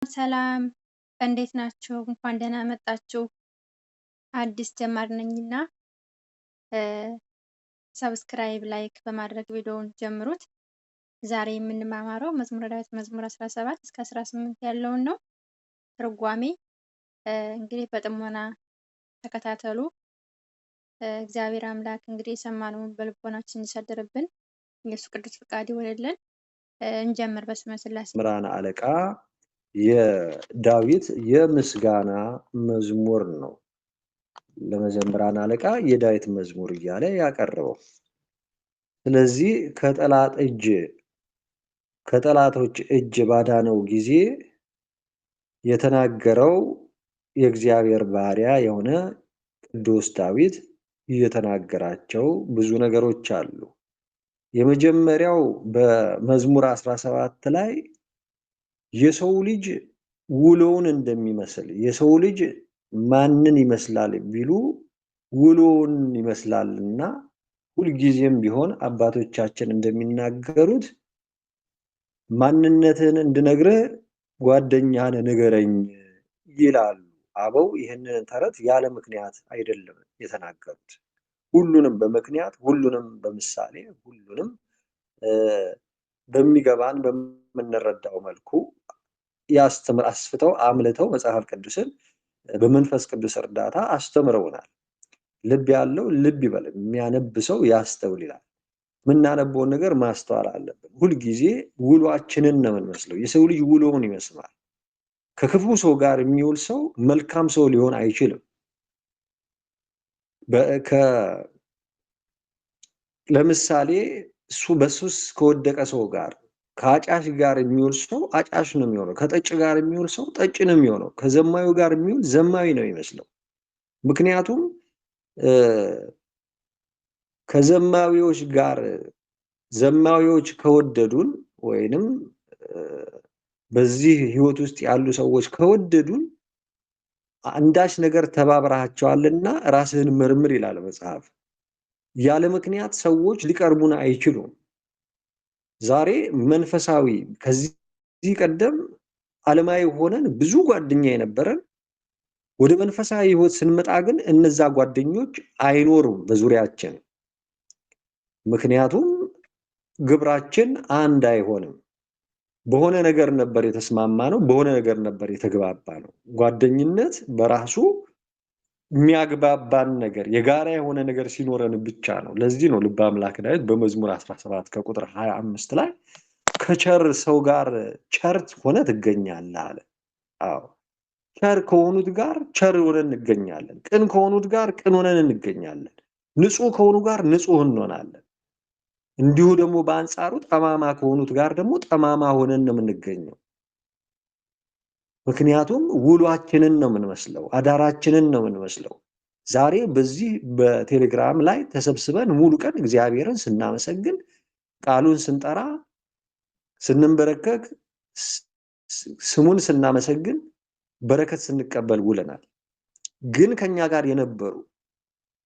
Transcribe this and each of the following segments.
ሰላም እንዴት ናችሁ? እንኳን ደህና መጣችሁ። አዲስ ጀማሪ ነኝና ሰብስክራይብ ላይክ በማድረግ ቪዲዮውን ጀምሩት። ዛሬ የምንማማረው መዝሙረ ዳዊት መዝሙር 17 እስከ 18 ያለውን ነው። ትርጓሜ እንግዲህ በጥሞና ተከታተሉ። እግዚአብሔር አምላክ እንግዲህ የሰማነውን በልቦናችን እንዲሰድርብን የሱ ቅዱስ ፍቃድ ይሆንልን። እንጀምር። በስመ ሥላሴ። መምህራን አለቃ የዳዊት የምስጋና መዝሙር ነው። ለመዘምራን አለቃ የዳዊት መዝሙር እያለ ያቀረበው። ስለዚህ ከጠላቶች እጅ ባዳነው ጊዜ የተናገረው የእግዚአብሔር ባሪያ የሆነ ቅዱስ ዳዊት የተናገራቸው ብዙ ነገሮች አሉ። የመጀመሪያው በመዝሙር 17 ላይ የሰው ልጅ ውሎውን እንደሚመስል የሰው ልጅ ማንን ይመስላል ቢሉ ውሎውን ይመስላልና ሁልጊዜም ቢሆን አባቶቻችን እንደሚናገሩት ማንነትን እንድነግርህ ጓደኛህን ንገረኝ ይላሉ። አበው ይህንን ተረት ያለ ምክንያት አይደለም የተናገሩት። ሁሉንም በምክንያት ሁሉንም በምሳሌ ሁሉንም በሚገባን በምንረዳው መልኩ አስፍተው አምልተው መጽሐፍ ቅዱስን በመንፈስ ቅዱስ እርዳታ አስተምረውናል። ልብ ያለው ልብ ይበል፣ የሚያነብ ሰው ያስተውል ይላል። የምናነበውን ነገር ማስተዋል አለብን። ሁልጊዜ ውሏችንን ነው የምንመስለው። የሰው ልጅ ውሎውን ይመስላል። ከክፉ ሰው ጋር የሚውል ሰው መልካም ሰው ሊሆን አይችልም። ለምሳሌ እሱ በሱስ ከወደቀ ሰው ጋር ከአጫሽ ጋር የሚውል ሰው አጫሽ ነው የሚሆነው። ከጠጭ ጋር የሚውል ሰው ጠጭ ነው የሚሆነው። ከዘማዩ ጋር የሚውል ዘማዊ ነው የሚመስለው። ምክንያቱም ከዘማዊዎች ጋር ዘማዊዎች ከወደዱን ወይንም በዚህ ህይወት ውስጥ ያሉ ሰዎች ከወደዱን አንዳች ነገር ተባብራቸዋልና ራስህን መርምር ይላል መጽሐፍ። ያለ ምክንያት ሰዎች ሊቀርቡን አይችሉም። ዛሬ መንፈሳዊ ከዚህ ቀደም ዓለማዊ ሆነን ብዙ ጓደኛ የነበረን ወደ መንፈሳዊ ህይወት ስንመጣ ግን እነዛ ጓደኞች አይኖሩም በዙሪያችን። ምክንያቱም ግብራችን አንድ አይሆንም። በሆነ ነገር ነበር የተስማማ ነው፣ በሆነ ነገር ነበር የተግባባ ነው። ጓደኝነት በራሱ የሚያግባባን ነገር የጋራ የሆነ ነገር ሲኖረን ብቻ ነው። ለዚህ ነው ልበ አምላክ ዳዊት በመዝሙር 17 ከቁጥር 25 ላይ ከቸር ሰው ጋር ቸር ሆነ ትገኛለህ አለ። አዎ ቸር ከሆኑት ጋር ቸር ሆነን እንገኛለን። ቅን ከሆኑት ጋር ቅን ሆነን እንገኛለን። ንጹህ ከሆኑ ጋር ንጹህ እንሆናለን። እንዲሁ ደግሞ በአንጻሩ ጠማማ ከሆኑት ጋር ደግሞ ጠማማ ሆነን ነው የምንገኘው። ምክንያቱም ውሏችንን ነው የምንመስለው፣ አዳራችንን ነው የምንመስለው። ዛሬ በዚህ በቴሌግራም ላይ ተሰብስበን ሙሉ ቀን እግዚአብሔርን ስናመሰግን፣ ቃሉን ስንጠራ፣ ስንንበረከክ፣ ስሙን ስናመሰግን፣ በረከት ስንቀበል ውለናል። ግን ከኛ ጋር የነበሩ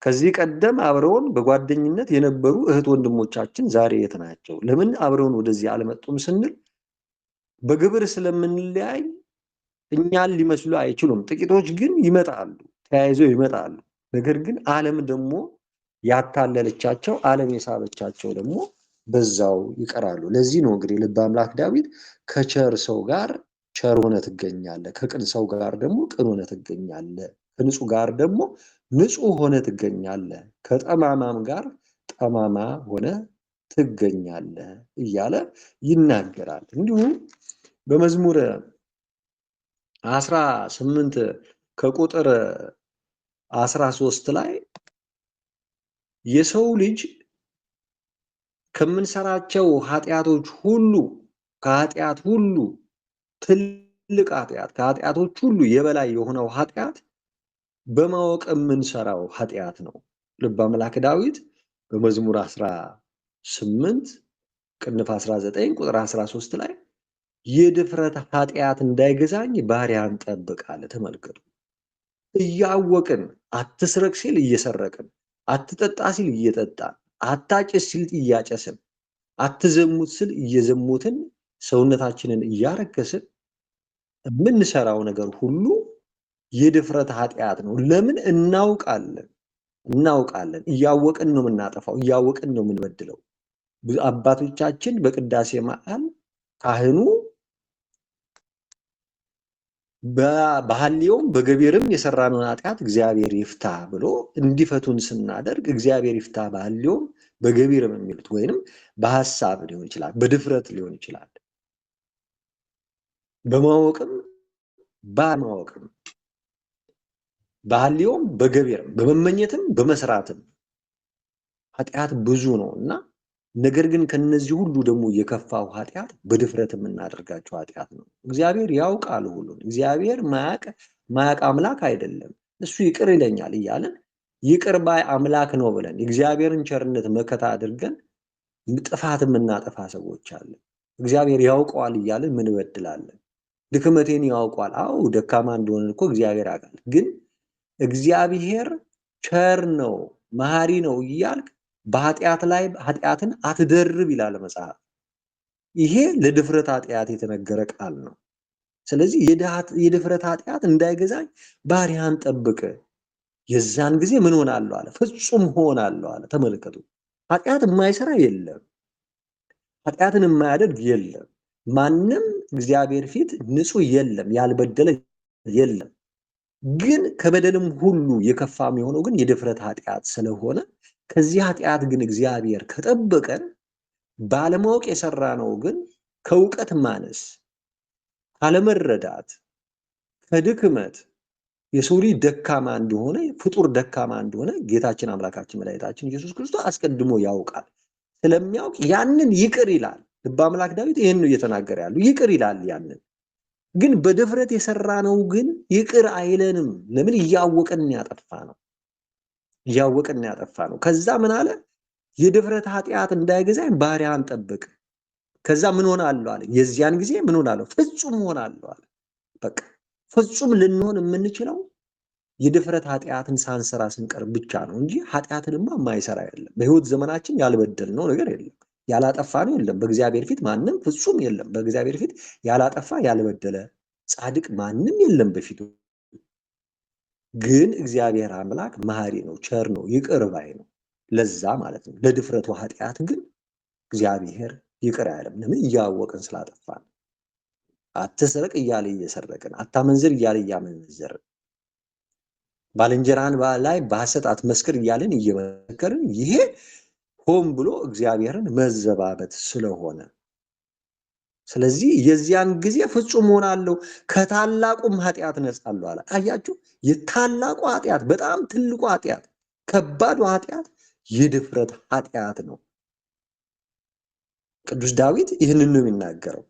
ከዚህ ቀደም አብረውን በጓደኝነት የነበሩ እህት ወንድሞቻችን ዛሬ የት ናቸው? ለምን አብረውን ወደዚህ አልመጡም ስንል በግብር ስለምንለያይ እኛን ሊመስሉ አይችሉም። ጥቂቶች ግን ይመጣሉ፣ ተያይዘው ይመጣሉ። ነገር ግን ዓለም ደግሞ ያታለለቻቸው፣ ዓለም የሳበቻቸው ደግሞ በዛው ይቀራሉ። ለዚህ ነው እንግዲህ ልበ አምላክ ዳዊት ከቸር ሰው ጋር ቸር ሆነ ትገኛለህ፣ ከቅን ሰው ጋር ደግሞ ቅን ሆነ ትገኛለህ፣ ከንጹህ ጋር ደግሞ ንጹህ ሆነ ትገኛለህ፣ ከጠማማም ጋር ጠማማ ሆነ ትገኛለህ እያለ ይናገራል። እንዲሁም በመዝሙር 18 ከቁጥር 13 ላይ የሰው ልጅ ከምንሰራቸው ኃጢአቶች ሁሉ ከኃጢአት ሁሉ ትልቅ ኃጢአት ከኃጢአቶች ሁሉ የበላይ የሆነው ኃጢአት በማወቅ የምንሰራው ኃጢአት ነው። ልበ አምላክ ዳዊት በመዝሙር 18 ቅንፍ 19 ቁጥር 13 ላይ የድፍረት ኃጢአት እንዳይገዛኝ ባሪያን ጠብቅ አለ። ተመልከቱ። እያወቅን አትስረቅ ሲል እየሰረቅን፣ አትጠጣ ሲል እየጠጣን፣ አታጭስ ሲል እያጨስን፣ አትዘሙት ሲል እየዘሙትን፣ ሰውነታችንን እያረከስን የምንሰራው ነገር ሁሉ የድፍረት ኃጢአት ነው። ለምን? እናውቃለን። እያወቅን ነው የምናጠፋው፣ እያወቅን ነው የምንበድለው። አባቶቻችን በቅዳሴ መሃል ካህኑ በሐልዮም በገቢርም የሰራነውን ኃጢአት እግዚአብሔር ይፍታ ብሎ እንዲፈቱን ስናደርግ እግዚአብሔር ይፍታ በሐልዮም በገቢርም የሚሉት ወይንም በሐሳብ ሊሆን ይችላል፣ በድፍረት ሊሆን ይችላል፣ በማወቅም ባለማወቅም፣ በሐልዮም በገቢርም በመመኘትም በመስራትም ኃጢአት ብዙ ነው እና ነገር ግን ከነዚህ ሁሉ ደግሞ የከፋው ኃጢአት በድፍረት የምናደርጋቸው ኃጢአት ነው። እግዚአብሔር ያውቃል ሁሉን። እግዚአብሔር ማያቅ አምላክ አይደለም። እሱ ይቅር ይለኛል እያለን ይቅር ባይ አምላክ ነው ብለን የእግዚአብሔርን ቸርነት መከታ አድርገን ጥፋት የምናጠፋ ሰዎች አለን። እግዚአብሔር ያውቀዋል እያለን ምን በድላለን? ድክመቴን ያውቀዋል። አዎ ደካማ እንደሆነ እኮ እግዚአብሔር ያውቃል። ግን እግዚአብሔር ቸር ነው መሐሪ ነው እያልክ በኃጢአት ላይ ኃጢአትን አትደርብ ይላል መጽሐፍ። ይሄ ለድፍረት ኃጢአት የተነገረ ቃል ነው። ስለዚህ የድፍረት ኃጢአት እንዳይገዛኝ ባሪያህን ጠብቅ፣ የዛን ጊዜ ምን ሆናለሁ አለ? ፍጹም ሆናለሁ አለ። ተመልከቱ፣ ኃጢአት የማይሰራ የለም፣ ኃጢአትን የማያደርግ የለም። ማንም እግዚአብሔር ፊት ንጹህ የለም፣ ያልበደለ የለም። ግን ከበደልም ሁሉ የከፋ የሚሆነው ግን የድፍረት ኃጢአት ስለሆነ ከዚህ ኃጢአት ግን እግዚአብሔር ከጠበቀን ባለማወቅ የሰራ ነው ግን ከእውቀት ማነስ፣ ካለመረዳት፣ ከድክመት የሰው ልጅ ደካማ እንደሆነ ፍጡር ደካማ እንደሆነ ጌታችን አምላካችን መድኃኒታችን ኢየሱስ ክርስቶስ አስቀድሞ ያውቃል። ስለሚያውቅ ያንን ይቅር ይላል። ልበ አምላክ ዳዊት ይህን ነው እየተናገረ ያለው። ይቅር ይላል ያንን። ግን በድፍረት የሰራ ነው ግን ይቅር አይለንም። ለምን? እያወቅን ያጠፋ ነው። እያወቅን ያጠፋ ነው። ከዛ ምን አለ? የድፍረት ኃጢአት እንዳይገዛኝ ባሪያህን ጠብቅ። ከዛ ምን ሆናለሁ አለ? የዚያን ጊዜ ምን ሆናለሁ? ፍጹም ሆናለሁ አለ። በቃ ፍጹም ልንሆን የምንችለው የድፍረት ኃጢአትን ሳንሰራ ስንቀር ብቻ ነው እንጂ ኃጢአትንማ የማይሰራ የለም። በህይወት ዘመናችን ያልበደልነው ነገር የለም፣ ያላጠፋ ነው የለም። በእግዚአብሔር ፊት ማንም ፍጹም የለም። በእግዚአብሔር ፊት ያላጠፋ ያልበደለ ጻድቅ ማንም የለም በፊቱ። ግን እግዚአብሔር አምላክ መሐሪ ነው፣ ቸር ነው፣ ይቅር ባይ ነው። ለዛ ማለት ነው። ለድፍረቱ ኃጢአት ግን እግዚአብሔር ይቅር አይልም። ለምን? እያወቅን ስላጠፋን። አትስረቅ እያለ እየሰረቅን፣ አታመንዝር እያለ እያመነዘርን፣ ባልንጀራን ላይ በሐሰት አትመስክር እያለን እየመሰከርን፣ ይሄ ሆን ብሎ እግዚአብሔርን መዘባበት ስለሆነ ስለዚህ የዚያን ጊዜ ፍጹም ሆናለሁ ከታላቁም ኃጢአት ነጻለሁ አለ። አያችሁ፣ የታላቁ ኃጢአት በጣም ትልቁ ኃጢአት ከባዱ ኃጢአት የድፍረት ኃጢአት ነው። ቅዱስ ዳዊት ይህንን ነው የሚናገረው።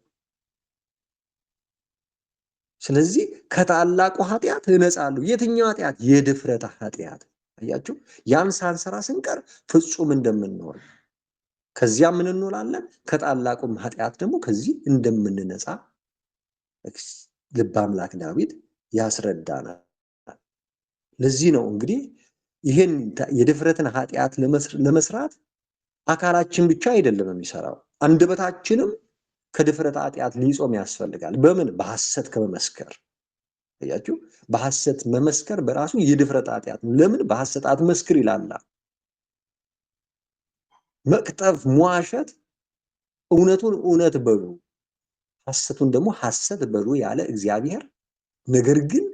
ስለዚህ ከታላቁ ኃጢአት እነጻለሁ። የትኛው ኃጢአት? የድፍረት ኃጢአት። አያችሁ፣ ያን ሳንሰራ ስንቀር ፍጹም እንደምንሆን ከዚያ ምን እንሆናለን? ከታላቁም ኃጢአት ደግሞ ከዚህ እንደምንነጻ ልበ አምላክ ዳዊት ያስረዳናል። ለዚህ ነው እንግዲህ ይህን የድፍረትን ኃጢአት ለመስራት አካላችን ብቻ አይደለም የሚሰራው፣ አንደበታችንም ከድፍረት ኃጢአት ሊጾም ያስፈልጋል። በምን? በሐሰት ከመመስከር። አያችሁ፣ በሐሰት መመስከር በራሱ የድፍረት ኃጢአት ነው። ለምን? በሐሰት አትመስክር ይላል። መቅጠፍ፣ መዋሸት፣ እውነቱን እውነት በሉ ሐሰቱን ደግሞ ሐሰት በሉ ያለ እግዚአብሔር። ነገር ግን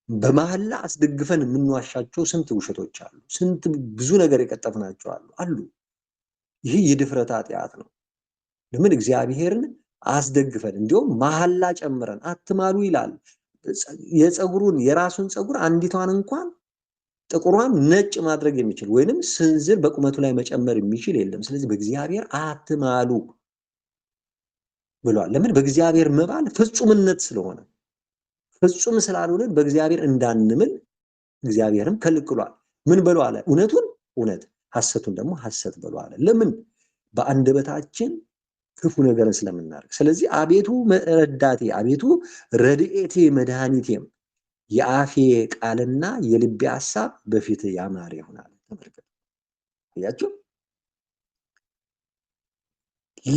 በመሐላ አስደግፈን የምንዋሻቸው ስንት ውሸቶች አሉ፣ ስንት ብዙ ነገር የቀጠፍናቸው አሉ። ይህ የድፍረት ኃጢአት ነው። ለምን? እግዚአብሔርን አስደግፈን እንዲሁም መሐላ ጨምረን አትማሉ ይላል። የራሱን ፀጉር አንዲቷን እንኳን ጥቁሯን ነጭ ማድረግ የሚችል ወይንም ስንዝር በቁመቱ ላይ መጨመር የሚችል የለም። ስለዚህ በእግዚአብሔር አትማሉ ብሏል። ለምን? በእግዚአብሔር መባል ፍጹምነት ስለሆነ፣ ፍጹም ስላልሆነ በእግዚአብሔር እንዳንምል እግዚአብሔርም ከልክሏል። ምን በሉ አለ? እውነቱን እውነት ሐሰቱን ደግሞ ሐሰት በሉ አለ። ለምን? በአንደበታችን ክፉ ነገርን ስለምናደርግ። ስለዚህ አቤቱ ረዳቴ፣ አቤቱ ረድኤቴ፣ መድኃኒቴም የአፌ ቃልና የልቤ ሐሳብ በፊት ያማረ ይሆናል። ተመልከቱ፣ አያችሁ፣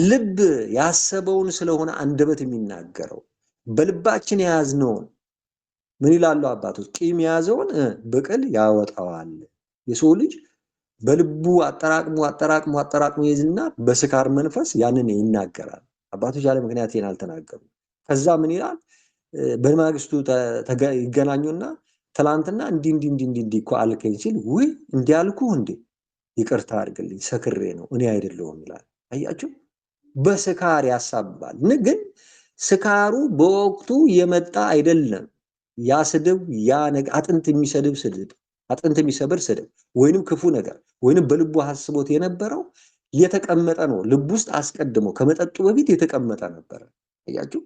ልብ ያሰበውን ስለሆነ አንደበት የሚናገረው በልባችን የያዝነውን ምን ይላሉ አባቶች? ቂም የያዘውን በቅል ያወጣዋል። የሰው ልጅ በልቡ አጠራቅሞ ይዝና በስካር መንፈስ ያንን ይናገራል። አባቶች ያለ ምክንያት ይሄን አልተናገሩም። ከዛ ምን ይላል? በማግስቱ ይገናኙና ትላንትና እንዲህ እኮ አልከኝ ሲል ውይ እንዲህ አልኩህ እንዴ? ይቅርታ አድርግልኝ ሰክሬ ነው እኔ አይደለሁም ይላል። አያችሁ፣ በስካር ያሳብባል። ግን ስካሩ በወቅቱ የመጣ አይደለም። ያ ስድብ፣ ያ አጥንት የሚሰድብ ስድብ፣ አጥንት የሚሰብር ስድብ ወይንም ክፉ ነገር ወይንም በልቡ አስቦት የነበረው የተቀመጠ ነው። ልብ ውስጥ አስቀድሞ ከመጠጡ በፊት የተቀመጠ ነበረ። አያችሁ።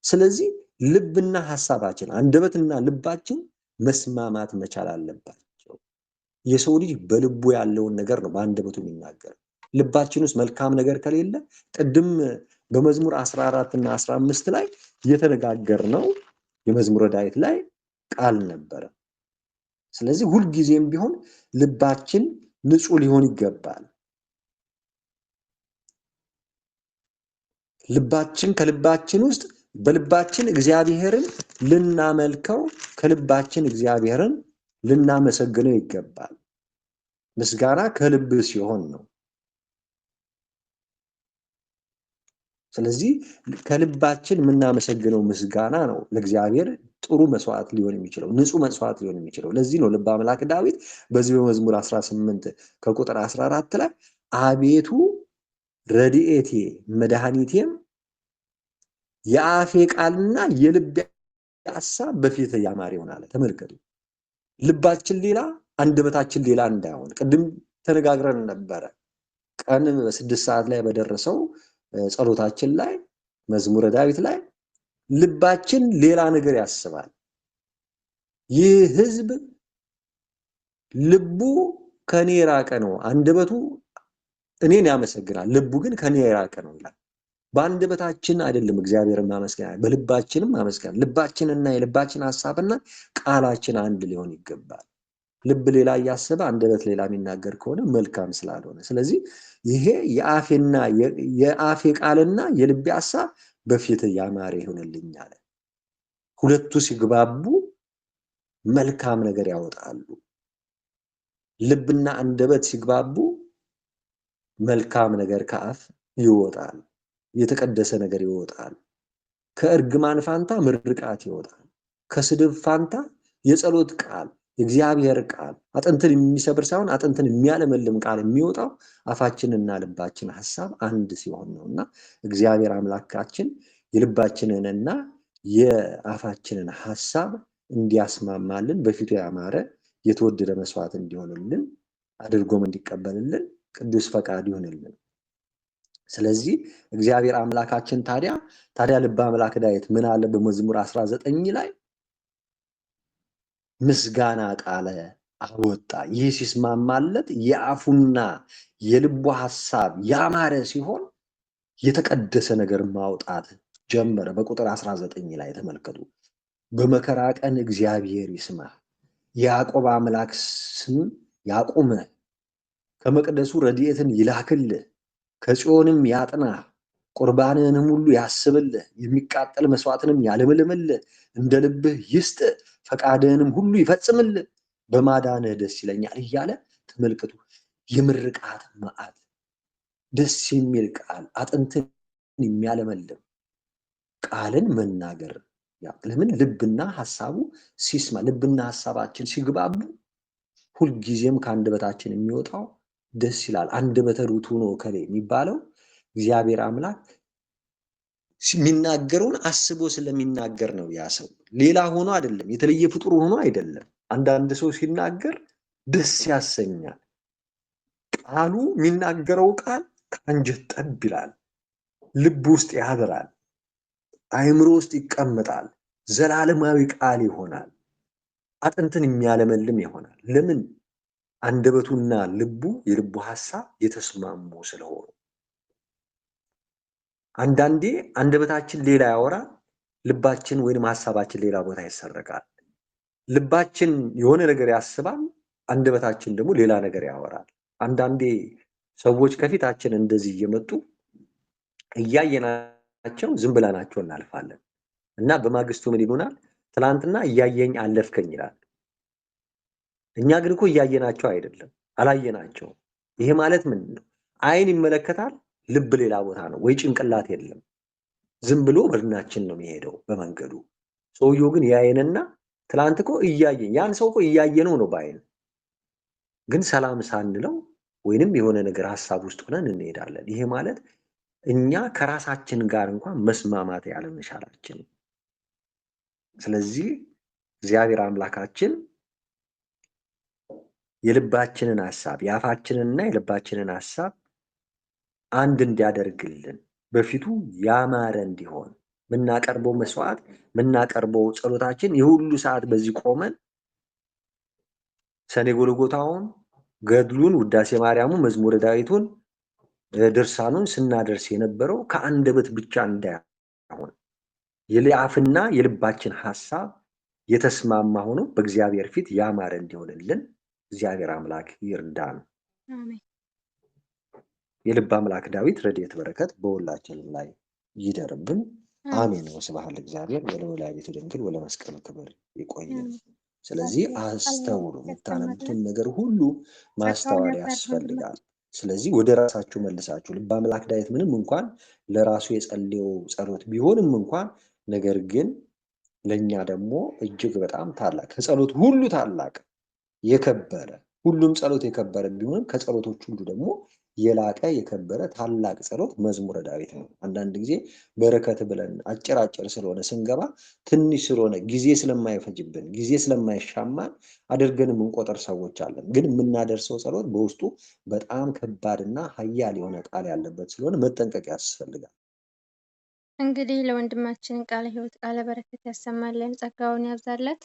ስለዚህ ልብና ሐሳባችን፣ አንደበትና ልባችን መስማማት መቻል አለባቸው። የሰው ልጅ በልቡ ያለውን ነገር ነው በአንደበቱ የሚናገር። ልባችን ውስጥ መልካም ነገር ከሌለ ቅድም በመዝሙር 14 እና 15 ላይ የተነጋገርነው የመዝሙረ ዳዊት ላይ ቃል ነበረ። ስለዚህ ሁልጊዜም ቢሆን ልባችን ንጹህ ሊሆን ይገባል። ከልባችን ውስጥ በልባችን እግዚአብሔርን ልናመልከው፣ ከልባችን እግዚአብሔርን ልናመሰግነው ይገባል። ምስጋና ከልብ ሲሆን ነው። ስለዚህ ከልባችን የምናመሰግነው ምስጋና ነው ለእግዚአብሔር ጥሩ መስዋዕት ሊሆን የሚችለው፣ ንጹህ መስዋዕት ሊሆን የሚችለው። ለዚህ ነው ልበ አምላክ ዳዊት በዚህ በመዝሙር 18 ከቁጥር 14 ላይ አቤቱ ረድኤቴ መድኃኒቴም የአፌ ቃልና የልቤ ሐሳብ በፊትህ ያማረ ይሆናል። ተመልከቱ፣ ልባችን ሌላ አንደበታችን ሌላ እንዳይሆን ቅድም ተነጋግረን ነበረ። ቀን በ6 ሰዓት ላይ በደረሰው ጸሎታችን ላይ መዝሙረ ዳዊት ላይ ልባችን ሌላ ነገር ያስባል። ይህ ሕዝብ ልቡ ከኔ የራቀ ነው፣ አንደበቱ እኔን ያመሰግናል፣ ልቡ ግን ከኔ የራቀ ነው ይላል። በአንደበታችን አይደለም እግዚአብሔርን ማመስገን፣ በልባችንም ማመስገን። ልባችንና የልባችን ሐሳብና ቃላችን አንድ ሊሆን ይገባል። ልብ ሌላ እያሰበ አንደበት ሌላ የሚናገር ከሆነ መልካም ስላልሆነ፣ ስለዚህ ይሄ የአፌ ቃልና የልቤ ሐሳብ በፊትህ ያማረ ይሆንልኝ አለ። ሁለቱ ሲግባቡ መልካም ነገር ያወጣሉ። ልብና አንደበት ሲግባቡ መልካም ነገር ከአፍ ይወጣል፣ የተቀደሰ ነገር ይወጣል። ከእርግማን ፋንታ ምርቃት ይወጣል። ከስድብ ፋንታ የጸሎት ቃል፣ የእግዚአብሔር ቃል፣ አጥንትን የሚሰብር ሳይሆን አጥንትን የሚያለመልም ቃል የሚወጣው አፋችንና ልባችን ሐሳብ አንድ ሲሆን ነውና እግዚአብሔር አምላካችን የልባችንንና የአፋችንን ሐሳብ እንዲያስማማልን፣ በፊቱ ያማረ የተወደደ መስዋዕት እንዲሆንልን፣ አድርጎም እንዲቀበልልን ቅዱስ ፈቃድ ይሆንልን። ስለዚህ እግዚአብሔር አምላካችን ታዲያ ልበ አምላክ ዳዊት ምን አለ በመዝሙር 19 ላይ ምስጋና ቃለ አወጣ። ይህ ሲስማማለት የአፉና የልቡ ሐሳብ ያማረ ሲሆን የተቀደሰ ነገር ማውጣት ጀመረ። በቁጥር 19 ላይ ተመልከቱ። በመከራ ቀን እግዚአብሔር ይስማ፣ የያዕቆብ አምላክ ስም ያቁምህ፣ ከመቅደሱ ረድኤትን ይላክልህ፣ ከጽዮንም ያጥና፣ ቁርባንህንም ሁሉ ያስብልህ፣ የሚቃጠል መስዋዕትንም ያለምልምልህ፣ እንደ ልብህ ይስጥ፣ ፈቃድህንም ሁሉ ይፈጽምልህ፣ በማዳንህ ደስ ይለኛል እያለ ተመልከቱ። የምርቃት መዓት፣ ደስ የሚል ቃል፣ አጥንትን የሚያለመልም ቃልን መናገር። ለምን? ልብና ሐሳቡ ሲስማ፣ ልብና ሐሳባችን ሲግባቡ ሁልጊዜም ከአንደበታችን የሚወጣው ደስ ይላል። አንደበተ ርቱዕ ነው እከሌ የሚባለው እግዚአብሔር አምላክ የሚናገረውን አስቦ ስለሚናገር ነው። ያ ሰው ሌላ ሆኖ አይደለም፣ የተለየ ፍጡር ሆኖ አይደለም። አንዳንድ ሰው ሲናገር ደስ ያሰኛል። ቃሉ የሚናገረው ቃል ከአንጀት ጠብ ይላል፣ ልብ ውስጥ ያድራል፣ አእምሮ ውስጥ ይቀመጣል፣ ዘላለማዊ ቃል ይሆናል፣ አጥንትን የሚያለመልም ይሆናል። ለምን? አንደበቱና ልቡ የልቡ ሐሳብ የተስማሙ ስለሆኑ። አንዳንዴ አንደበታችን ሌላ ያወራል፣ ልባችን ወይንም ሐሳባችን ሌላ ቦታ ይሰረቃል። ልባችን የሆነ ነገር ያስባል፣ አንደበታችን ደግሞ ሌላ ነገር ያወራል። አንዳንዴ ሰዎች ከፊታችን እንደዚህ እየመጡ እያየናቸው ዝም ብለናቸው እናልፋለን። እና በማግስቱ ምን ይሉናል? ትላንትና እያየኝ አለፍከኝ ይላል። እኛ ግን እኮ እያየናቸው አይደለም፣ አላየናቸውም። ይሄ ማለት ምንድን ነው? አይን ይመለከታል፣ ልብ ሌላ ቦታ ነው፣ ወይ ጭንቅላት የለም። ዝም ብሎ በድናችን ነው የሚሄደው በመንገዱ። ሰውየው ግን ያየንና ትላንት እኮ እያየኝ፣ ያን ሰው እኮ እያየነው ነው በአይን፣ ግን ሰላም ሳንለው ወይንም የሆነ ነገር ሀሳብ ውስጥ ሆነን እንሄዳለን። ይሄ ማለት እኛ ከራሳችን ጋር እንኳን መስማማት ያለመቻላችን። ስለዚህ እግዚአብሔር አምላካችን የልባችንን ሀሳብ የአፋችንንና የልባችንን ሀሳብ አንድ እንዲያደርግልን በፊቱ ያማረ እንዲሆን የምናቀርበው መስዋዕት የምናቀርበው ጸሎታችን የሁሉ ሰዓት በዚህ ቆመን ሰኔ ጎልጎታውን፣ ገድሉን፣ ውዳሴ ማርያሙን፣ መዝሙረ ዳዊቱን፣ ድርሳኑን ስናደርስ የነበረው ከአንደበት ብቻ እንዳይሆን የአፍና የልባችን ሀሳብ የተስማማ ሆኖ በእግዚአብሔር ፊት ያማረ እንዲሆንልን እግዚአብሔር አምላክ ይርዳን። የልብ አምላክ ዳዊት ረድኤት በረከት በሁላችንም ላይ ይደርብን። አሜን። ወስብሐት ለእግዚአብሔር ወለወላዲቱ ድንግል ወለመስቀሉ ክብር። ይቆየን። ስለዚህ አስተውሉ። የምታነቡትን ነገር ሁሉ ማስተዋል ያስፈልጋል። ስለዚህ ወደ ራሳችሁ መልሳችሁ ልበ አምላክ ዳዊት ምንም እንኳን ለራሱ የጸለየው ጸሎት ቢሆንም እንኳን ነገር ግን ለኛ ደግሞ እጅግ በጣም ታላቅ ከጸሎት ሁሉ ታላቅ የከበረ ሁሉም ጸሎት የከበረ ቢሆንም ከጸሎቶች ሁሉ ደግሞ የላቀ የከበረ ታላቅ ጸሎት መዝሙረ ዳዊት ነው። አንዳንድ ጊዜ በረከት ብለን አጭር ስለሆነ ስንገባ ትንሽ ስለሆነ ጊዜ ስለማይፈጅብን ጊዜ ስለማይሻማን አድርገን የምንቆጥር ሰዎች አለን። ግን የምናደርሰው ጸሎት በውስጡ በጣም ከባድና ኃያል የሆነ ቃል ያለበት ስለሆነ መጠንቀቅ ያስፈልጋል። እንግዲህ ለወንድማችን ቃለ ሕይወት ቃለ በረከት ያሰማልን፣ ጸጋውን ያብዛለት።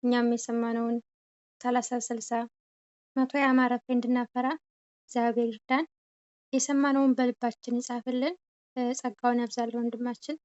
እኛም የሰማነውን 30 60 መቶ ያማረ ፍሬ እንድናፈራ እግዚአብሔር ይርዳን። የሰማነውን በልባችን ይጻፍልን። ጸጋውን ያብዛልን ወንድማችን።